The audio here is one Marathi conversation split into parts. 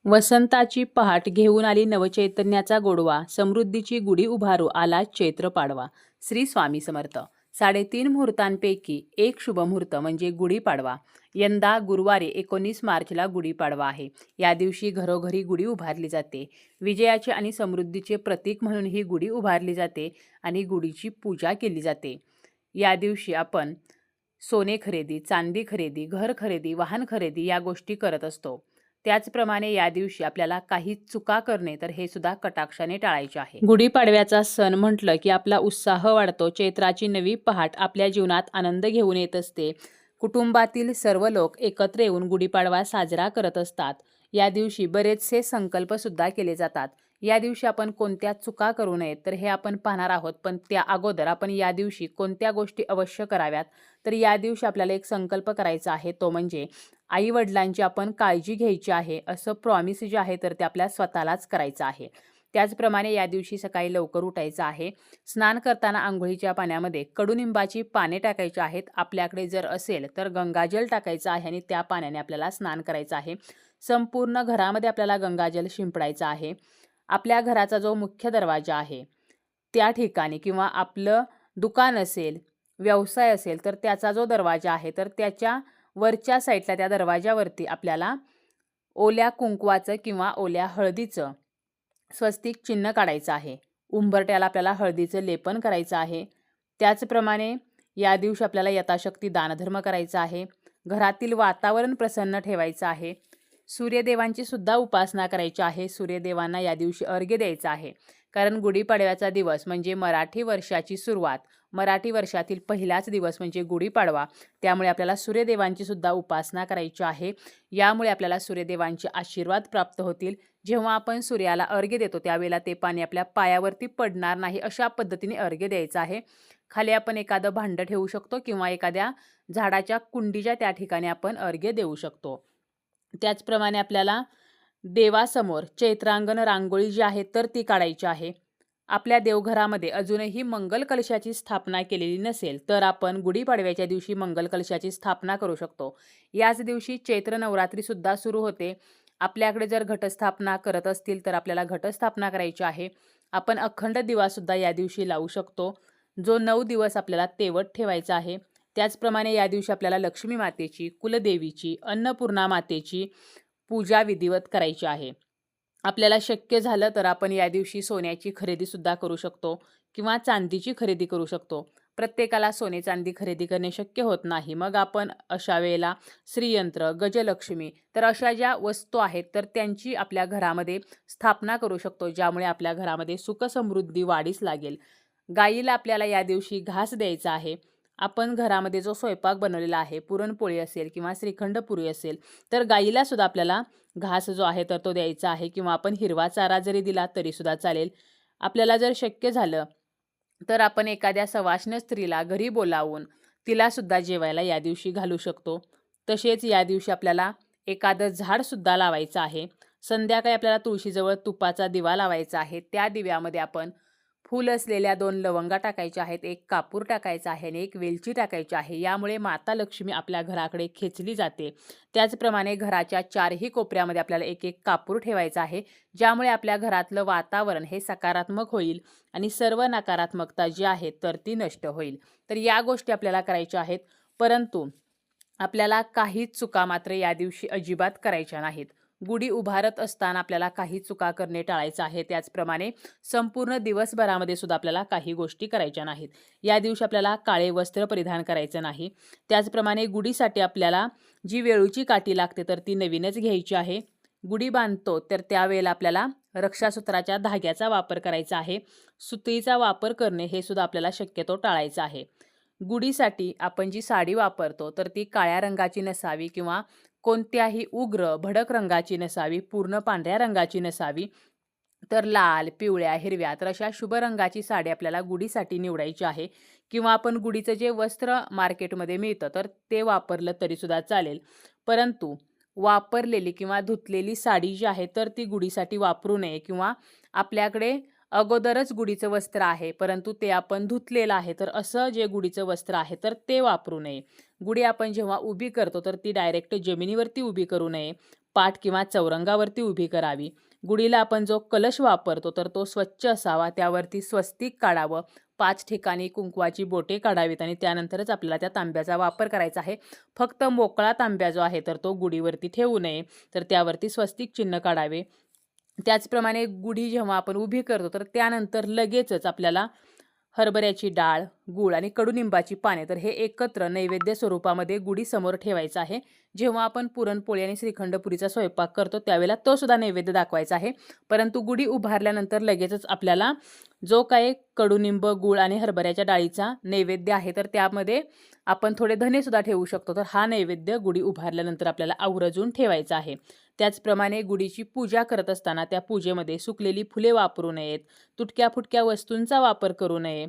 वसंताची पहाट घेऊन आली नवचैतन्याचा गोडवा, समृद्धीची गुढी उभारू आला चैत्र पाडवा. श्री स्वामी समर्थ. 3.5 मुहूर्तांपैकी एक शुभ मुहूर्त म्हणजे गुढीपाडवा. यंदा गुरुवारी 19 मार्चला गुढीपाडवा आहे. या दिवशी घरोघरी गुढी उभारली जाते. विजयाचे आणि समृद्धीचे प्रतीक म्हणून ही गुढी उभारली जाते आणि गुढीची पूजा केली जाते. या दिवशी आपण सोने खरेदी, चांदी खरेदी, घर खरेदी, वाहन खरेदी या गोष्टी करत असतो. त्याचप्रमाणे या दिवशी आपल्याला काही चुका करणे तर हे सुद्धा कटाक्षाने टाळायचे आहे. गुढीपाडव्याचा सण म्हटलं की आपला उत्साह वाढतो. चैत्राची नवी पहाट आपल्या जीवनात आनंद घेऊन येत असते. कुटुंबातील सर्व लोक एकत्र येऊन गुढीपाडवा साजरा करत असतात. या दिवशी बरेचसे संकल्प सुद्धा केले जातात. या दिवशी आपण कोणत्या चुका करू नयेत तर हे आपण पाहणार आहोत. पण त्या अगोदर आपण या दिवशी कोणत्या गोष्टी अवश्य कराव्यात तर या दिवशी आपल्याला एक संकल्प करायचा आहे. तो म्हणजे आई वडिलांची आपण काळजी घ्यायची आहे. असं प्रॉमिस जे आहे तर ते आपल्या स्वतःलाच करायचं आहे. त्याचप्रमाणे या दिवशी सकाळी लवकर उठायचं आहे. स्नान करताना आंघोळीच्या पाण्यामध्ये कडुनिंबाची पाने टाकायची आहेत. आपल्याकडे जर असेल तर गंगाजल टाकायचं आहे आणि त्या पाण्याने आपल्याला स्नान करायचं आहे. संपूर्ण घरामध्ये आपल्याला गंगाजल शिंपडायचं आहे. आपल्या घराचा जो मुख्य दरवाजा आहे त्या ठिकाणी किंवा आपलं दुकान असेल, व्यवसाय असेल तर त्याचा जो दरवाजा आहे तर त्याच्या वरच्या साईडला त्या दरवाजावरती आपल्याला ओल्या कुंकवाचं किंवा ओल्या हळदीचं स्वस्तिक चिन्ह काढायचं आहे. उंबरट्याला आपल्याला हळदीचं लेपन करायचं आहे. त्याचप्रमाणे या दिवशी आपल्याला यथाशक्ती दानधर्म करायचा आहे. घरातील वातावरण प्रसन्न ठेवायचं आहे. सूर्यदेवांची सुद्धा उपासना करायची आहे. सूर्यदेवांना या दिवशी अर्घ्य द्यायचा आहे. कारण गुढीपाडव्याचा दिवस म्हणजे मराठी वर्षाची सुरुवात, मराठी वर्षातील पहिलाच दिवस म्हणजे गुढीपाडवा. त्यामुळे आपल्याला सूर्यदेवांची सुद्धा उपासना करायची आहे. यामुळे आपल्याला सूर्यदेवांचे आशीर्वाद प्राप्त होतील. जेव्हा आपण सूर्याला अर्घ्य देतो त्यावेळेला ते पाणी आपल्या पायावरती पडणार नाही अशा पद्धतीने अर्घ्य द्यायचं आहे. खाली आपण एखादं भांडं ठेवू शकतो किंवा एखाद्या झाडाच्या कुंडीच्या त्या ठिकाणी आपण अर्घ्य देऊ शकतो. त्याचप्रमाणे आपल्याला देवासमोर चैत्रांगण रांगोळी जी आहे तर ती काढायची आहे. आपल्या देवघरामध्ये अजूनही मंगल कलशाची स्थापना केलेली नसेल तर आपण गुढीपाडव्याच्या दिवशी मंगल कलशाची स्थापना करू शकतो. याच दिवशी चैत्र नवरात्री सुद्धा सुरू होते. आपल्याकडे जर घटस्थापना करत असतील तर आपल्याला घटस्थापना करायची आहे. आपण अखंड दिवा सुद्धा या दिवशी लावू शकतो, जो 9 दिवस आपल्याला तेवत ठेवायचा आहे. त्याचप्रमाणे या दिवशी आपल्याला लक्ष्मी मातेची, कुलदेवीची, अन्नपूर्णा मातेची पूजा विधिवत करायची आहे. आपल्याला शक्य झालं तर आपण या दिवशी सोन्याची खरेदी सुद्धा करू शकतो किंवा चांदीची खरेदी करू शकतो. प्रत्येकाला सोने चांदी खरेदी करणे शक्य होत नाही. मग आपण अशा वेळेला श्रीयंत्र, गजलक्ष्मी तर अशा ज्या वस्तू आहेत तर त्यांची आपल्या घरामध्ये स्थापना करू शकतो, ज्यामुळे आपल्या घरामध्ये सुखसमृद्धी वाढीस लागेल. गायीला आपल्याला या दिवशी घास द्यायचा आहे. आपण घरामध्ये जो स्वयंपाक बनवलेला आहे, पुरणपोळी असेल किंवा श्रीखंड पुरी असेल तर गायीला सुद्धा आपल्याला घास जो आहे तर तो द्यायचा आहे किंवा आपण हिरवा चारा जरी दिला तरी सुद्धा चालेल. आपल्याला जर शक्य झालं तर आपण एखाद्या सवाष्ण स्त्रीला घरी बोलावून तिला सुद्धा जेवायला या दिवशी घालू शकतो. तसेच या दिवशी आपल्याला एखादं झाड सुद्धा लावायचं आहे. संध्याकाळी आपल्याला तुळशीजवळ तुपाचा दिवा लावायचा आहे. त्या दिव्यामध्ये आपण फूल असलेल्या 2 लवंगा टाकायच्या आहेत, 1 कापूर टाकायचा आहे आणि 1 वेलची टाकायची आहे. यामुळे माता लक्ष्मी आपल्या घराकडे खेचली जाते. त्याचप्रमाणे घराच्या 4ही कोपऱ्यामध्ये आपल्याला 1-1 कापूर ठेवायचा आहे, ज्यामुळे आपल्या घरातलं वातावरण हे सकारात्मक होईल आणि सर्व नकारात्मकता जी आहे तर ती नष्ट होईल. तर या गोष्टी आपल्याला करायच्या आहेत. परंतु आपल्याला काही चुका मात्र या दिवशी अजिबात करायच्या नाहीत. गुढी उभारत असताना आपल्याला काही चुका करणे टाळायचं आहे. त्याचप्रमाणे संपूर्ण दिवसभरामध्ये सुद्धा आपल्याला काही गोष्टी करायच्या नाहीत. या दिवशी आपल्याला काळे वस्त्र परिधान करायचं नाही. त्याचप्रमाणे गुढीसाठी आपल्याला जी वेळूची काठी लागते तर ती नवीनच घ्यायची आहे. गुढी बांधतो तर त्यावेळेला आपल्याला रक्षासूत्राच्या धाग्याचा वापर करायचा आहे. सुतळीचा वापर करणे हे सुद्धा आपल्याला शक्यतो टाळायचं आहे. गुढीसाठी आपण जी साडी वापरतो तर ती काळ्या रंगाची नसावी किंवा कोणत्याही उग्र भडक रंगाची नसावी, पूर्ण पांढऱ्या रंगाची नसावी, तर लाल, पिवळ्या, हिरव्या तर अशा शुभ रंगाची साडी आपल्याला गुढीसाठी निवडायची आहे. किंवा आपण गुढीचं जे वस्त्र मार्केटमध्ये मिळतं तर ते वापरलं तरीसुद्धा चालेल. परंतु वापरलेली किंवा धुतलेली साडी जी आहे तर ती गुढीसाठी वापरू नये. किंवा आपल्याकडे अगोदरच गुढीचं वस्त्र आहे परंतु ते आपण धुतलेलं आहे तर असं जे गुढीचं वस्त्र आहे तर ते वापरू नये. गुढी आपण जेव्हा उभी करतो तर ती डायरेक्ट जमिनीवरती उभी करू नये. पाट किंवा चौरंगावरती उभी करावी. गुढीला आपण जो कलश वापरतो तर तो स्वच्छ असावा. त्यावरती स्वस्तिक काढावं. 5 ठिकाणी कुंकवाची बोटे काढावीत आणि त्यानंतरच आपल्याला त्या तांब्याचा वापर करायचा आहे. फक्त मोकळा तांब्या जो आहे तर तो गुढीवरती ठेवू नये. तर त्यावरती स्वस्तिक चिन्ह काढावे. त्याचप्रमाणे गुढी जेव्हा आपण उभी करतो तर त्यानंतर लगेचच आपल्याला हरभऱ्याची डाळ, गूळ आणि कडुनिंबाची पाने तर हे एकत्र नैवेद्य स्वरूपामध्ये गुढी समोर ठेवायचं आहे. जेव्हा आपण पुरणपोळी आणि श्रीखंड पुरीचा स्वयंपाक करतो त्यावेळेला तो सुद्धा नैवेद्य दाखवायचा आहे. परंतु गुढी उभारल्यानंतर लगेचच आपल्याला जो काही कडुनिंब, गूळ आणि हरभऱ्याच्या डाळीचा नैवेद्य आहे तर त्यामध्ये आपण थोडे धने सुद्धा ठेवू शकतो. तर हा नैवेद्य गुढी उभारल्यानंतर आपल्याला आवर्जून ठेवायचा आहे. त्याचप्रमाणे गुढीची पूजा करत असताना त्या पूजेमध्ये सुकलेली फुले वापरू नयेत. तुटक्या फुटक्या वस्तूंचा वापर करू नये.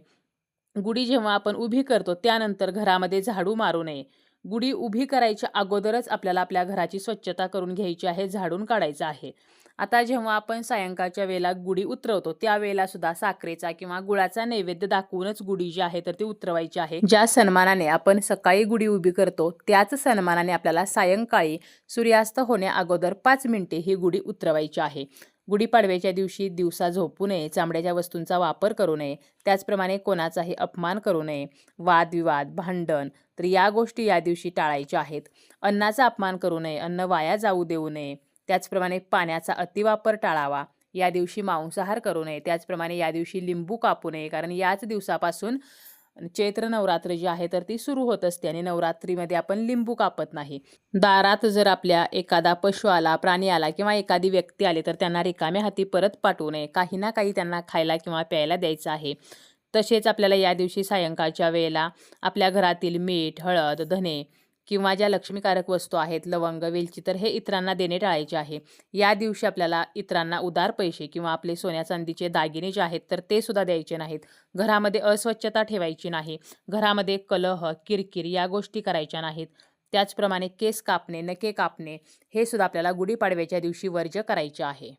गुढी जेव्हा आपण उभी करतो त्यानंतर घरामध्ये झाडू मारू नये. गुढी उभी करायच्या अगोदरच आपल्याला आपल्या घराची स्वच्छता करून घ्यायची आहे, झाडून काढायचं आहे. आता जेव्हा आपण सायंकाळच्या वेळेला गुढी उतरवतो त्यावेळेला सुद्धा साखरेचा किंवा गुळाचा नैवेद्य दाखवूनच गुढी जी आहे तर ती उतरवायची आहे. ज्या सन्मानाने आपण सकाळी गुढी उभी करतो त्याच सन्मानाने आपल्याला सायंकाळी सूर्यास्त होण्या अगोदर 5 मिनिटे ही गुढी उतरवायची आहे. गुढीपाडव्याच्या दिवशी दिवसा झोपू नये, चामड्याच्या वस्तूंचा वापर करू नये, त्याचप्रमाणे कोणाचाही अपमान करू नये, वादविवाद, भांडण तर या गोष्टी या दिवशी टाळायच्या आहेत. अन्नाचा अपमान करू नये, अन्न वाया जाऊ देऊ नये. त्याचप्रमाणे पाण्याचा अतिवापर टाळावा. या दिवशी मांसाहार करू नये. त्याचप्रमाणे या दिवशी लिंबू कापू नये, कारण याच दिवसापासून चैत्र नवरात्र जी आहे तर ती सुरू होत असते आणि नवरात्रीमध्ये आपण लिंबू कापत नाही. दारात जर आपल्या एखादा पशु आला, प्राणी आला किंवा एखादी व्यक्ती आली तर त्यांना रिकाम्या हाती परत पाठवू नये. काही ना काही त्यांना खायला किंवा प्यायला द्यायचं आहे. तसेच आपल्याला या दिवशी सायंकाळच्या वेळेला आपल्या घरातील मीठ, हळद, धने किंवा ज्या लक्ष्मीकारक वस्तू आहेत, लवंग, वेलची तर हे इतरांना देणे टाळायचे आहे. या दिवशी आपल्याला इतरांना उदार पैसे किंवा आपले सोन्या चांदीचे दागिने जे आहेत तर ते सुद्धा द्यायचे नाहीत. घरामध्ये अस्वच्छता ठेवायची नाही. घरामध्ये कलह, किरकिर या गोष्टी करायच्या नाहीत. त्याचप्रमाणे केस कापणे, नखे कापणे हे सुद्धा आपल्याला गुढीपाडव्याच्या दिवशी वर्ज्य करायचे आहे.